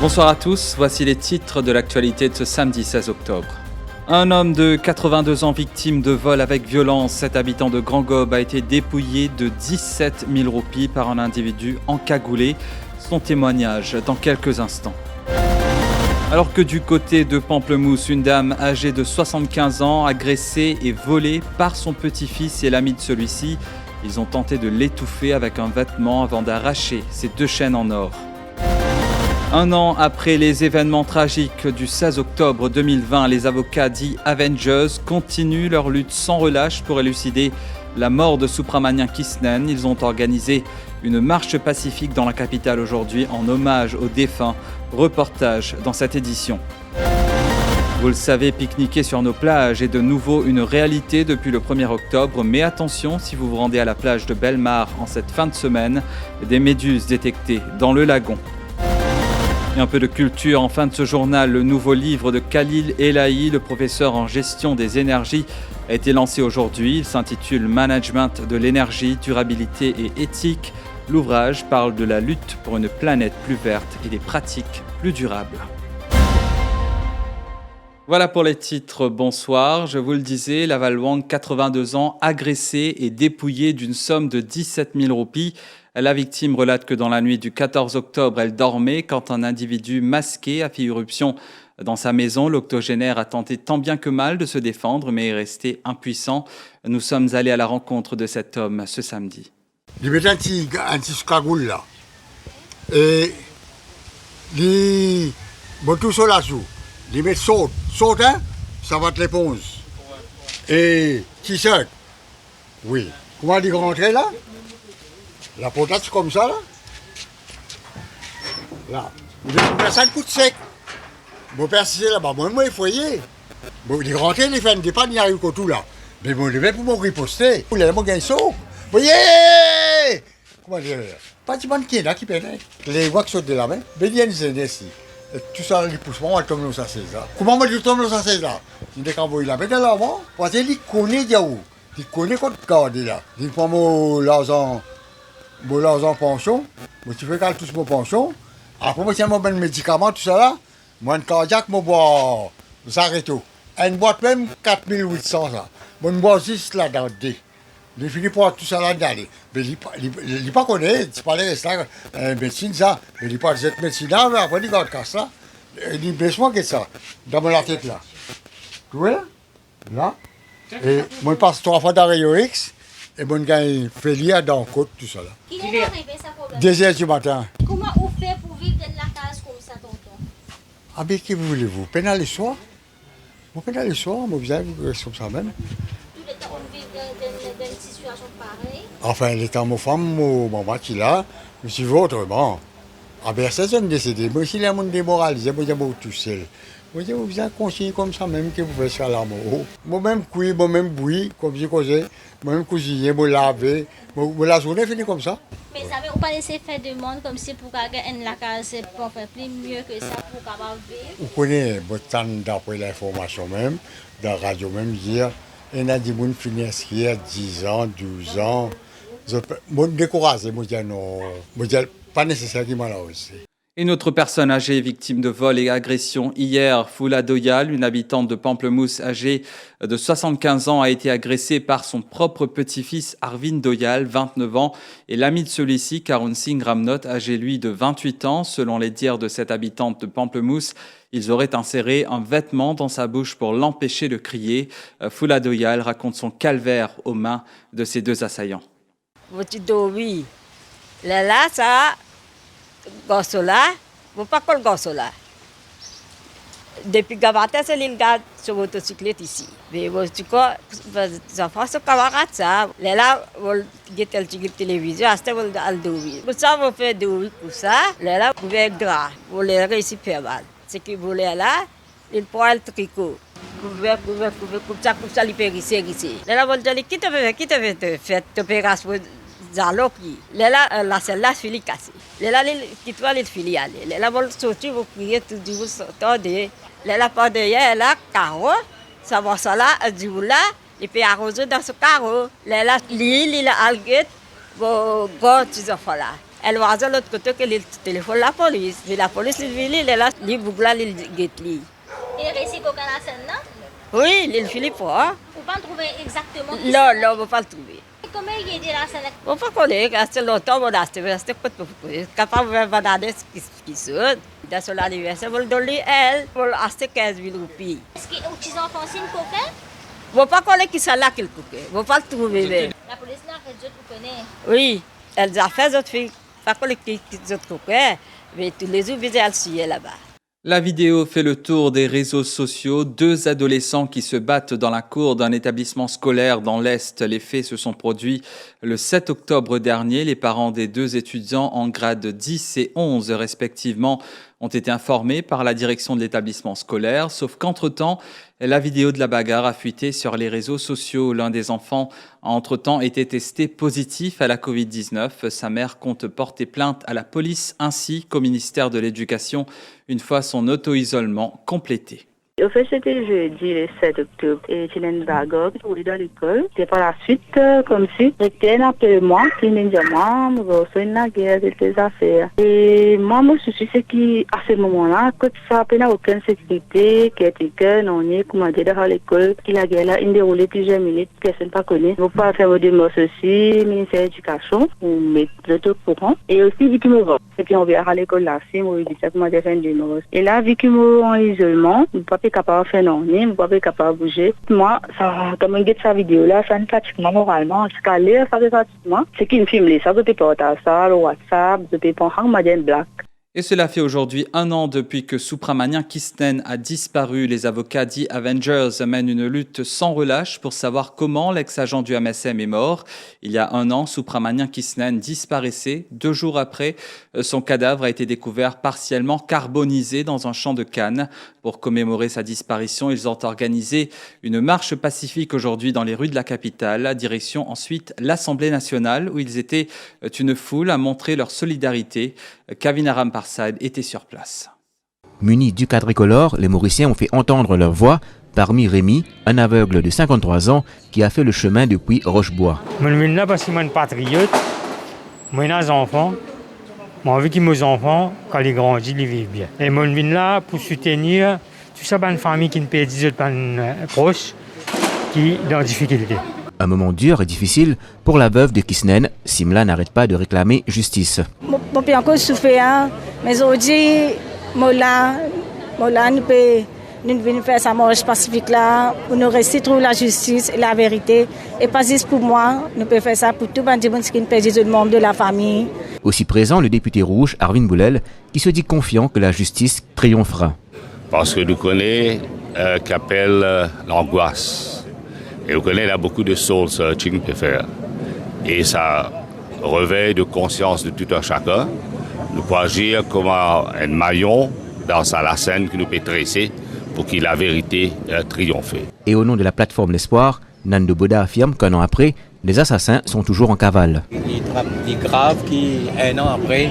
Bonsoir à tous, voici les titres de l'actualité de ce samedi 16 octobre. Un homme de 82 ans victime de vol avec violence, cet habitant de Grand Gobe a été dépouillé de 17 000 roupies par un individu encagoulé. Son témoignage dans quelques instants. Alors que du côté de Pamplemousse, une dame âgée de 75 ans agressée et volée par son petit-fils et l'ami de celui-ci. Ils ont tenté de l'étouffer avec un vêtement avant d'arracher ses 2 chaînes en or. Un an après les événements tragiques du 16 octobre 2020, les avocats dits Avengers continuent leur lutte sans relâche pour élucider la mort de Supramanian Krishnan. Ils ont organisé une marche pacifique dans la capitale aujourd'hui en hommage aux défunts. Reportage dans cette édition. Vous le savez, pique-niquer sur nos plages est de nouveau une réalité depuis le 1er octobre. Mais attention, si vous vous rendez à la plage de Bellemare en cette fin de semaine, des méduses détectées dans le lagon. Et un peu de culture en fin de ce journal. Le nouveau livre de Khalil Elahi, le professeur en gestion des énergies, a été lancé aujourd'hui. Il s'intitule Management de l'énergie, durabilité et éthique. L'ouvrage parle de la lutte pour une planète plus verte et des pratiques plus durables. Voilà pour les titres. Bonsoir. Je vous le disais, Laval Wang, 82 ans, agressé et dépouillé d'une somme de 17 000 roupies. La victime relate que dans la nuit du 14 octobre, elle dormait quand un individu masqué a fait irruption dans sa maison. L'octogénaire a tenté tant bien que mal de se défendre, mais est resté impuissant. Nous sommes allés à la rencontre de cet homme ce samedi. Il met un petit cagoule là. Et il met tout ça là-dessous. Il met saute, hein, ça va te l'éponge. Et t-shirt, oui. Comment il rentrer là? La potate c'est comme ça là. Là. Il met ça de coup de sec. Mon père c'est là-bas, moi il foyer. Bon, il rentre, il fait un départ, il arrive qu'au tout là. Mais bon, il va pour me riposter. Il a mon gain saut. Voyez! Comment dire? Pas de mannequin là qui pète. Les voix qui sautent de la main. Mais il y a une scène ici. Tout ça, les poussements, on tombe dans sa chaise là. Comment on tombe dans sa chaise là? Il dit qu'on il a mis de l'avant. Parce qu'il connaît Diaou. Il connaît qu'on garde là. Il prend mon l'argent pension. Moi, tu fais qu'à tous mon pension. Après, moi, tiens mon ben médicament, tout ça là. Moi, un cardiaque, moi, bois. Ça arrête tout. Une boîte même 4800 ça. Moi, une boîte 6 là dans le il finit pour tout ça là d'aller. Mais il n'est pas connu, c'est pas les restes médecine ça. Mais il n'est pas cette médecine là, mais après il garde casse là. Il dit blesse-moi que ça, dans la tête là. Tu vois? Là. Et moi je passe 3 fois dans Rayon X, et mon gars il fait lire dans le côte, tout ça là. Qui est arrivé ça problème? 2h du matin. Comment vous faites pour vivre dans la case comme ça, tonton? Ah bien, que voulez-vous? Pénal le soir? Moi pénal le soir, moi vous avez comme ça même. On vit dans une situation pareille. Enfin, les temps, ma femme, mon mari là, je suis autrement. Ah ben, c'est un décédé. Moi, si les gens démoralisés, moi, je tout seul. Moi, je vous ai conseillé comme ça même que vous faites ça là. Moi-même, cuire, moi-même bouillir, comme je causais. Moi-même cuisiner, moi laver. Moi, la journée finie comme ça. Mais ça veut pas laisser faire de monde comme si pour gagner la case, pour faire plus mieux que ça pour capable vivre. Vous connaissez, d'après l'information même, dans la radio même, dire. Il y a des gens qui finissent hier 10 ans, 12 ans. Je me décourage, je me dis non, je me dis pas nécessaire qu'il m'en a aussi. Une autre personne âgée victime de vol et agression hier, Foula Doyal, une habitante de Pamplemousse âgée de 75 ans, a été agressée par son propre petit-fils Arvind Doyal, 29 ans, et l'ami de celui-ci, Karun Singh Ramnot, âgé lui de 28 ans. Selon les dires de cette habitante de Pamplemousse, ils auraient inséré un vêtement dans sa bouche pour l'empêcher de crier. Foula Doyal raconte son calvaire aux mains de ses 2 assaillants. Là, ça, gosse là, vous pas que le gosse là. Depuis que c'est l'île garde sur motocyclette ici. Mais tu vois, les enfants sont camarades ça. Là, vous avez la télévision, c'est vous allez dormir. Pour ça, vous faites dormir pour ça. Là, vous avez gras, vous les réussissez pas mal. Ce que vous voulez là, il prend le tricot. Vous comme ça, il peut risser. Là, vous allez qui te fait opération zaloki. Là, la celle-là, fili cassé. Là, qui toi, les fili aller. Là, vous sortir, vous criez, tout du vous sortez. Là, pas derrière, là, carreau. Ça va ça là, du là, et puis arroser dans ce carreau. Là, l'île, la alguette, vous go, tu sais, là. Elle va de l'autre côté que le téléphone la police. Et la police, elle vient, là, les bougla, les guettes. Et récit qu'on a scène là? Oui, les Philippe, hein? Vous pas trouver exactement. Non, non, on ne peut pas le trouver. Comment il est dit la scène? On ne peut pas connaître, c'est longtemps, on a acheté pas de capable de vendre qui sont. Dans son anniversaire, on le donne elle, on acheter 15 000 roupies. Est-ce que les petits enfants c'est une coquin? On ne peut pas connaître qui sont là qui le coquin. On ne peut pas le trouver. La police là, vous connaissez? Oui, elle a fait d'autres filles, pas connaître qui autres coquins, mais tous les autres, elles sont là-bas. La vidéo fait le tour des réseaux sociaux. 2 adolescents qui se battent dans la cour d'un établissement scolaire dans l'Est. Les faits se sont produits le 7 octobre dernier. Les parents des 2 étudiants en grade 10 et 11 respectivement ont été informés par la direction de l'établissement scolaire. Sauf qu'entre-temps, la vidéo de la bagarre a fuité sur les réseaux sociaux. L'un des enfants a entre-temps été testé positif à la Covid-19. Sa mère compte porter plainte à la police ainsi qu'au ministère de l'Éducation une fois son auto-isolement complété. Au fait, c'était jeudi, le 7 octobre, et j'ai une bagarre qui est dans l'école. C'est par la suite, comme si, j'étais appelé moi, qui me dit, moi, je suis une guerre de tes affaires. Et moi, mon souci, c'est qu'à ce moment-là, quand ça n'a aucune sécurité, quelqu'un, on est commandé dans l'école, qui la guerre là, une déroulée plusieurs minutes, personne pas connaît. Il ne faut pas faire des démarches aussi, ministère de l'Éducation, pour mettre le tout au courant. Et aussi, vu qu'il me va. Et puis, on verra à l'école là, si moi, je dis ça, comment faire une démarche. Et là, vu qu'il me en isolement, je ne peux pas capable de faire non, je ne suis pas capable de bouger. Moi, ça, comme on regarde sa vidéo là, ça me fatigue moralement. En tout cas, là, ça me fatigue. C'est qu'il me filme ça, je peux porter ça, le WhatsApp, je peux prendre un modèle black. Et cela fait aujourd'hui 1 an depuis que Supramanien Kisnen a disparu. Les avocats dits Avengers mènent une lutte sans relâche pour savoir comment l'ex-agent du MSM est mort. Il y a 1 an, Supramanien Kisnen disparaissait. 2 jours après, son cadavre a été découvert partiellement carbonisé dans un champ de canne. Pour commémorer sa disparition, ils ont organisé une marche pacifique aujourd'hui dans les rues de la capitale. Direction ensuite l'Assemblée nationale où ils étaient une foule à montrer leur solidarité. Kavinaram Parsad était sur place. Munis du quadricolore, les Mauriciens ont fait entendre leur voix, parmi Rémi, un aveugle de 53 ans qui a fait le chemin depuis Rochebois. Je suis là parce que je suis un patriote, je suis un enfant, j'ai envie que mes enfants, quand ils grandissent, ils vivent bien. Et je suis là pour soutenir toute ça, une famille qui ne peut pas proche, qui est en difficulté. Un moment dur et difficile pour la veuve de Kisnen. Simla n'arrête pas de réclamer justice. Je peux encore souffrir, mais aujourd'hui, nous venons faire sa marche pacifique là, pour nous rester trouver la justice et la vérité. Et pas juste pour moi, nous pouvons faire ça pour tout le monde qui perdent le membre de la famille. Aussi présent, le député rouge, Arvin Boulel, qui se dit confiant que la justice triomphera. Parce que nous connaissons qu'appelle l'angoisse. Et vous connaissez, il y a beaucoup de soul searching à faire. Et ça réveille de conscience de tout un chacun. Nous pouvons agir comme un maillon dans la scène que nous pouvons tresser pour que la vérité triomphe. Et au nom de la plateforme L'Espoir, Nando Boda affirme qu'un an après, les assassins sont toujours en cavale. Il est grave qu'un an après,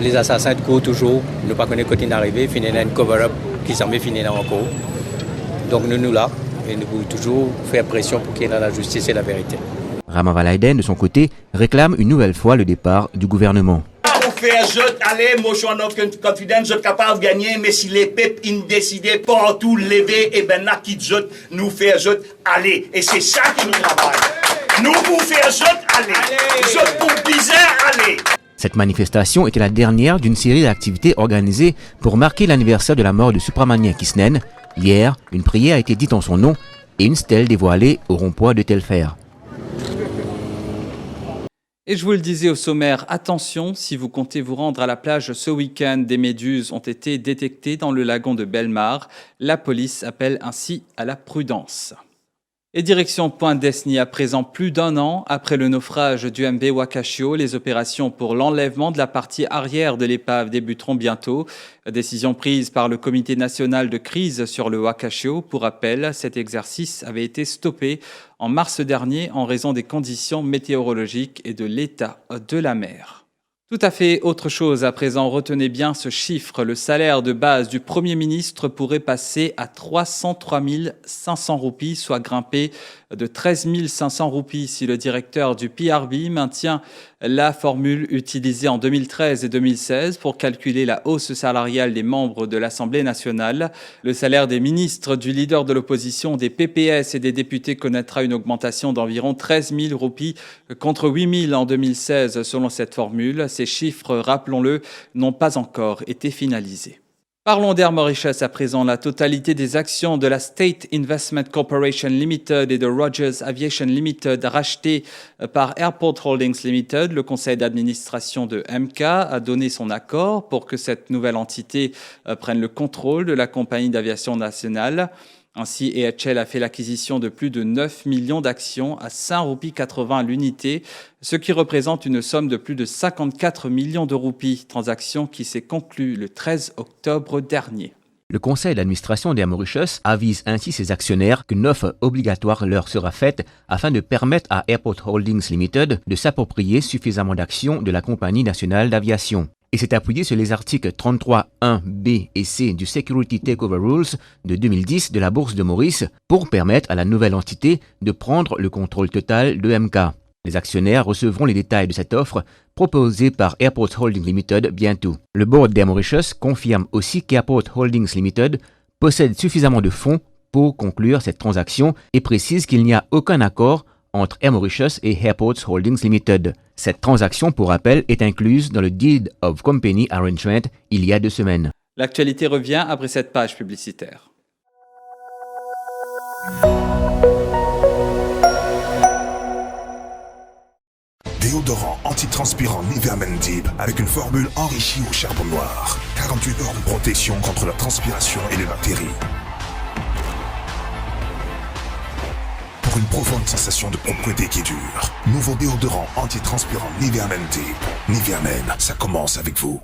les assassins courent toujours. Nous ne connaissons pas quand ils arrivent, finissent un cover-up qui semble finir encore. Donc nous là. Et nous pouvons toujours faire pression pour qu'il y ait la justice et la vérité. Rama Valaiden, de son côté, réclame une nouvelle fois le départ du gouvernement. Pour faire jeu, allez, motion of confidence, je suis capable de gagner, mais si les peuples décident partout lever, et ben là, qui jeu, nous faire jeu, allez. Et c'est ça qui nous travaille. Nous pour faire jeu, allez. Jeu pour bizarre, allez. Cette manifestation était la dernière d'une série d'activités organisées pour marquer l'anniversaire de la mort de Supramanien Kisnen. Hier, une prière a été dite en son nom et une stèle dévoilée au rond-point de Telfer. Et je vous le disais au sommaire, attention, si vous comptez vous rendre à la plage ce week-end, des méduses ont été détectées dans le lagon de Bellemare. La police appelle ainsi à la prudence. Et direction Point Destiny à présent, plus d'un an après le naufrage du MV Wakashio. Les opérations pour l'enlèvement de la partie arrière de l'épave débuteront bientôt. Décision prise par le Comité national de crise sur le Wakashio. Pour rappel, cet exercice avait été stoppé en mars dernier en raison des conditions météorologiques et de l'état de la mer. Tout à fait autre chose à présent, retenez bien ce chiffre. Le salaire de base du Premier ministre pourrait passer à 303 500 roupies, soit grimper de 13 500 roupies si le directeur du PRB maintient la formule utilisée en 2013 et 2016 pour calculer la hausse salariale des membres de l'Assemblée nationale. Le salaire des ministres, du leader de l'opposition, des PPS et des députés connaîtra une augmentation d'environ 13 000 roupies contre 8 000 en 2016 selon cette formule. Ces chiffres, rappelons-le, n'ont pas encore été finalisés. Parlons d'Air Mauritius à présent. La totalité des actions de la State Investment Corporation Limited et de Rogers Aviation Limited rachetées par Airport Holdings Limited. Le conseil d'administration de MK a donné son accord pour que cette nouvelle entité prenne le contrôle de la compagnie d'aviation nationale. Ainsi, AHL a fait l'acquisition de plus de 9 millions d'actions à 5,80 roupies à l'unité, ce qui représente une somme de plus de 54 millions de roupies, transaction qui s'est conclue le 13 octobre dernier. Le conseil d'administration d'Air Mauritius avise ainsi ses actionnaires qu'une offre obligatoire leur sera faite afin de permettre à Airport Holdings Limited de s'approprier suffisamment d'actions de la compagnie nationale d'aviation. Et s'est appuyé sur les articles 33.1b et c du Security Takeover Rules de 2010 de la Bourse de Maurice pour permettre à la nouvelle entité de prendre le contrôle total de MK. Les actionnaires recevront les détails de cette offre proposée par Airport Holdings Limited bientôt. Le board d'Air Mauritius confirme aussi qu'Airport Holdings Limited possède suffisamment de fonds pour conclure cette transaction et précise qu'il n'y a aucun accord entre Air Mauritius et Airports Holdings Limited. Cette transaction, pour rappel, est incluse dans le Deed of Company Arrangement il y a 2 semaines. L'actualité revient après cette page publicitaire. Déodorant antitranspirant Nivea Men Deep avec une formule enrichie au charbon noir. 48 heures de protection contre la transpiration et les bactéries. Pour une profonde sensation de propreté qui dure. Nouveau déodorant antitranspirant Nivea Men Deep. Nivea Men, ça commence avec vous.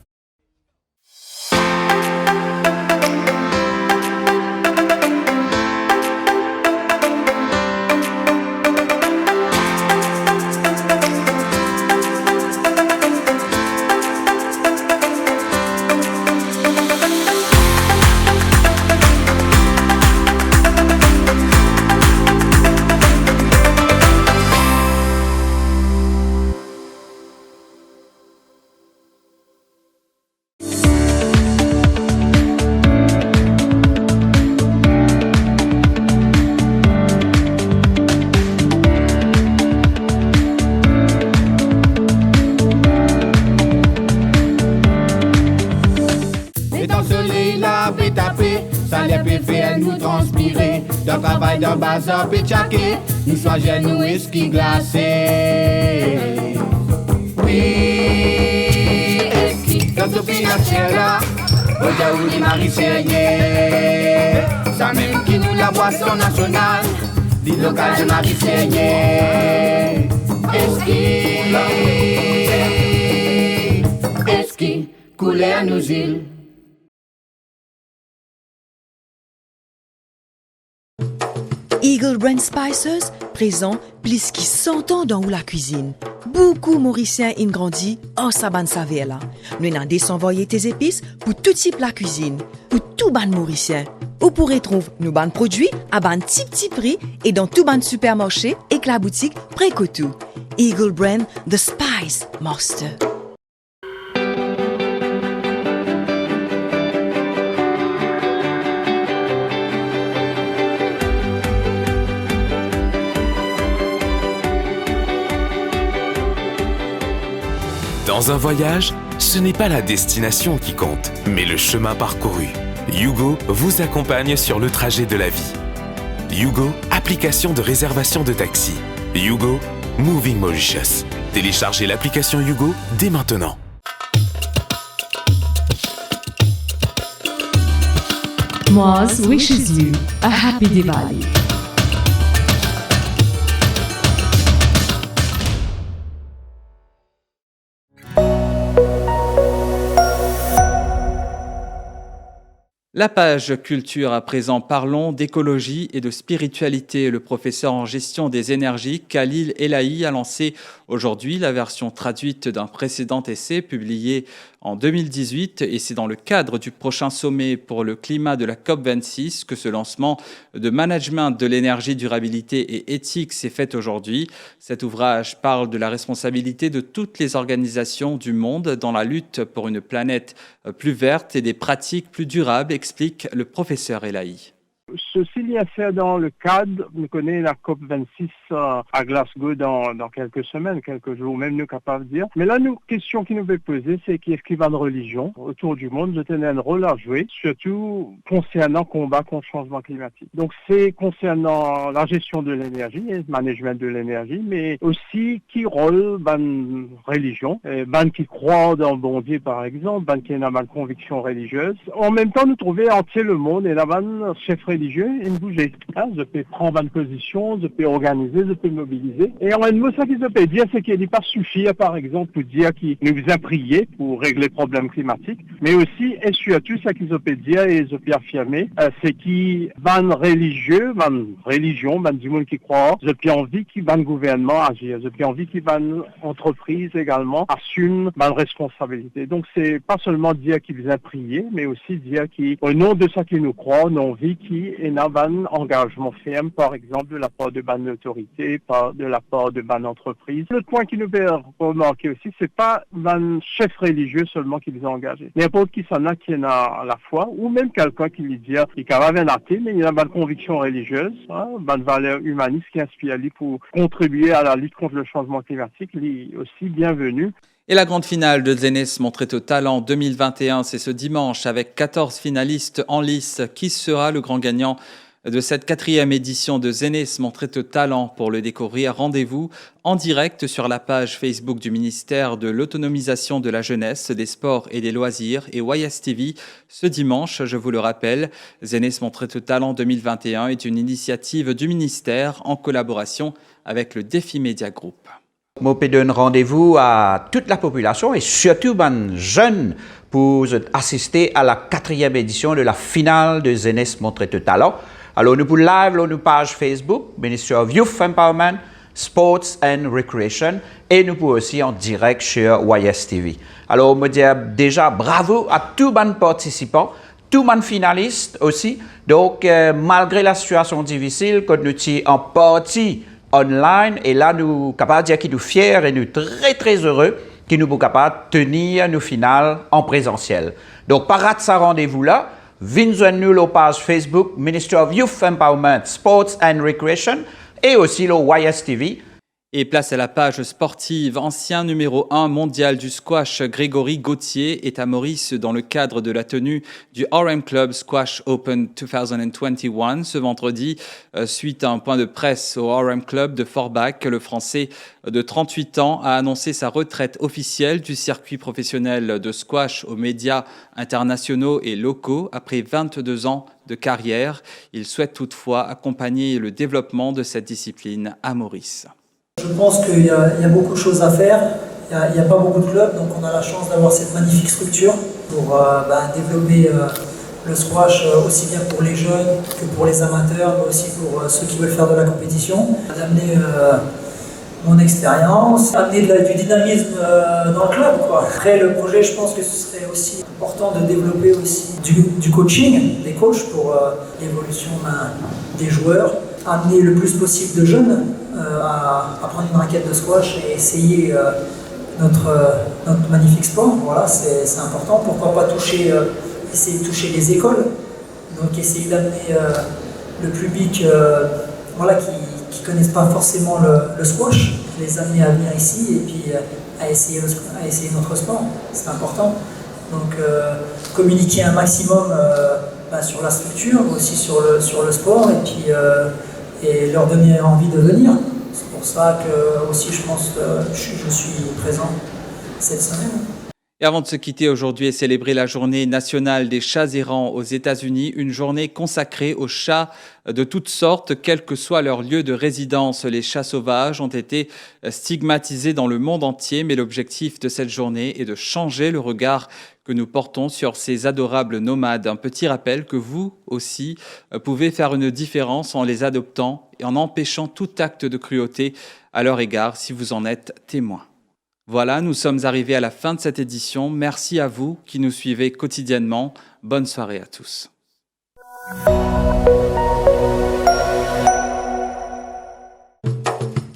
D'un travail d'un bazar péchaké, nous soit genoux et ski glacé. Oui, eski, dans ce financier là, au Jaouli les Marie-Seigneur. Ça même qui nous la boisson nationale, dit local de Marie-Seigneur. Eski, couler à nos îles. Eagle Brand Spices, présent plus qui 100 ans dans la cuisine. Beaucoup Mauriciens ont grandi en saban savela. Nous avons désenvoyé tes épices pour tout type la cuisine, pour tout ban Mauricien. Vous pourrez trouver nos ban produits à ban petit prix et dans tout ban supermarché et que la boutique Précotou. Eagle Brand, The Spice Master. Dans un voyage, ce n'est pas la destination qui compte, mais le chemin parcouru. Yugo vous accompagne sur le trajet de la vie. Yugo, application de réservation de taxi. Yugo, Moving Mauritius. Téléchargez l'application Yugo dès maintenant. Moz wishes you a happy Diwali. La page culture à présent, parlons d'écologie et de spiritualité. Le professeur en gestion des énergies, Khalil Elahi, a lancé aujourd'hui la version traduite d'un précédent essai publié en 2018 et c'est dans le cadre du prochain sommet pour le climat de la COP26 que ce lancement de management de l'énergie, durabilité et éthique s'est fait aujourd'hui. Cet ouvrage parle de la responsabilité de toutes les organisations du monde dans la lutte pour une planète plus verte et des pratiques plus durables, explique le professeur Elahi. Ceci vient faire dans le cadre, on connaît la COP26 à Glasgow dans quelques semaines, quelques jours, même nous capables de dire. Mais là, nous, question qui nous est posée, c'est qu'est-ce qui va de religion autour du monde, je tenais un rôle à jouer, surtout concernant le combat contre le changement climatique. Donc c'est concernant la gestion de l'énergie, le management de l'énergie, mais aussi qui rôle ban religion, ban qui croit dans le bon Dieu par exemple, ban qui a une conviction religieuse. En même temps, nous trouver entier le monde et la ban chef religieux, il me bougeait. Je peux prendre une position, je peux organiser, je peux mobiliser. Et en un mot, ça qu'il peut dire, c'est qu'il n'est pas suffit, par exemple, pour dire qu'il nous a prié pour régler le problème climatique, mais aussi, et surtout, ça qu'il peut dire et je peux affirmer, c'est qu'il van religieux, van religion, van du monde qui croit, je peux envie qu'il van gouvernement agir, je peux envie qu'il van entreprise également assume van responsabilité. Donc, c'est pas seulement dire qu'il vous a prié, mais aussi dire qu'au nom de ça qu'il nous croit, on a envie qu'il et un engagement ferme, par exemple, de la part de ban autorité, de la part de ban entreprise. Le point qui nous fait remarquer aussi, c'est pas un chef religieux seulement qui les a engagés. N'importe qui s'en a qui en a à la foi, ou même quelqu'un qui lui dit, il est quand même un athée, mais il a une conviction religieuse, une valeur humaniste qui inspire lui pour contribuer à la lutte contre le changement climatique, lui aussi bienvenue. Et la grande finale de Zénith Montrer au Talent 2021, c'est ce dimanche avec 14 finalistes en lice. Qui sera le grand gagnant de cette 4e édition de Zénith Montrer au Talent? Pour le découvrir, rendez-vous en direct sur la page Facebook du ministère de l'Autonomisation de la Jeunesse, des Sports et des Loisirs et YSTV. Ce dimanche, je vous le rappelle, Zénith Montrer au Talent 2021 est une initiative du ministère en collaboration avec le Défi Média Group. Je peux donner rendez-vous à toute la population et surtout aux jeunes pour assister à la 4e édition de la finale de Zénith Montrer au Talent. Alors nous pouvons live sur notre page Facebook, Ministry of Youth Empowerment, Sports and Recreation, et nous pouvons aussi en direct sur YSTV. Alors je me dis déjà bravo à tous les participants, tous les finalistes aussi. Donc malgré la situation difficile, quand nous sommes en partie online, et là nous sommes capables de dire qu'ils nous fiers et nous très très heureux qu'ils nous sommes capables de tenir nos finales en présentiel. Donc par rater ce rendez-vous là, venez nous la page Facebook Ministry of Youth Empowerment, Sports and Recreation et aussi le YSTV. Et place à la page sportive. Ancien numéro 1 mondial du squash, Grégory Gauthier est à Maurice dans le cadre de la tenue du RM Club Squash Open 2021 ce vendredi. Suite à un point de presse au RM Club de Forbach, le Français de 38 ans a annoncé sa retraite officielle du circuit professionnel de squash aux médias internationaux et locaux après 22 ans de carrière. Il souhaite toutefois accompagner le développement de cette discipline à Maurice. Je pense qu'il y a beaucoup de choses à faire, il n'y a pas beaucoup de clubs, donc on a la chance d'avoir cette magnifique structure pour développer le squash aussi bien pour les jeunes que pour les amateurs, mais aussi pour ceux qui veulent faire de la compétition. D'amener mon expérience, amener du dynamisme dans le club, quoi. Après le projet, je pense que ce serait aussi important de développer aussi du coaching, des coachs pour l'évolution des joueurs, amener le plus possible de jeunes à prendre une raquette de squash et essayer notre magnifique sport. Voilà, c'est important. Pourquoi pas essayer de toucher les écoles, donc essayer d'amener le public qui ne connaissent pas forcément le squash, les amener à venir ici et puis à essayer notre sport. C'est important. Donc communiquer un maximum sur la structure, aussi sur le sport et puis et leur donner envie de venir. C'est pour ça que aussi je pense que je suis présent cette semaine. Et avant de se quitter, aujourd'hui est célébrée la journée nationale des chats errants aux États-Unis, une journée consacrée aux chats de toutes sortes, quel que soit leur lieu de résidence. Les chats sauvages ont été stigmatisés dans le monde entier, mais l'objectif de cette journée est de changer le regard que nous portons sur ces adorables nomades. Un petit rappel que vous aussi pouvez faire une différence en les adoptant et en empêchant tout acte de cruauté à leur égard si vous en êtes témoin. Voilà, nous sommes arrivés à la fin de cette édition. Merci à vous qui nous suivez quotidiennement. Bonne soirée à tous.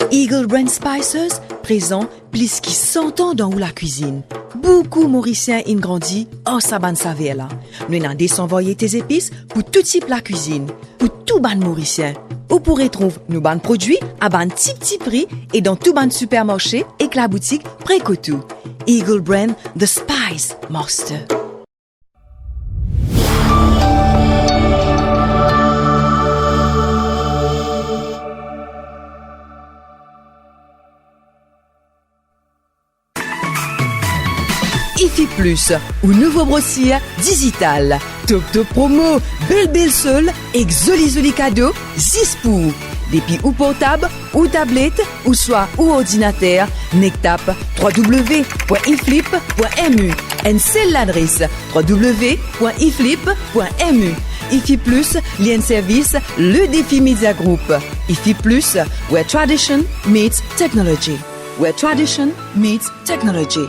Eagle Brand Spices présent plus qui 100 ans dans la cuisine. Beaucoup Mauriciens ont grandi en saban saveur là. Nous avons désenvoyé tes épices pour tout type la cuisine, pour tout ban Mauricien. Vous pourrez trouver nos ban produits à ban petit prix et dans tout ban supermarché et la boutique Précotou. Eagle Brand, the Spice Master. IFI Plus, ou nouveau brossier digital. Top promo, belle seule, exoli cadeau, 6 pour. Depuis ou portable, ou tablette, ou soit ou ordinateur, nectap www.iflip.mu. Et c'est l'adresse www.iflip.mu. IFI Plus, lien service, le défi Media Group. IFI Plus, where tradition meets technology. Where tradition meets technology.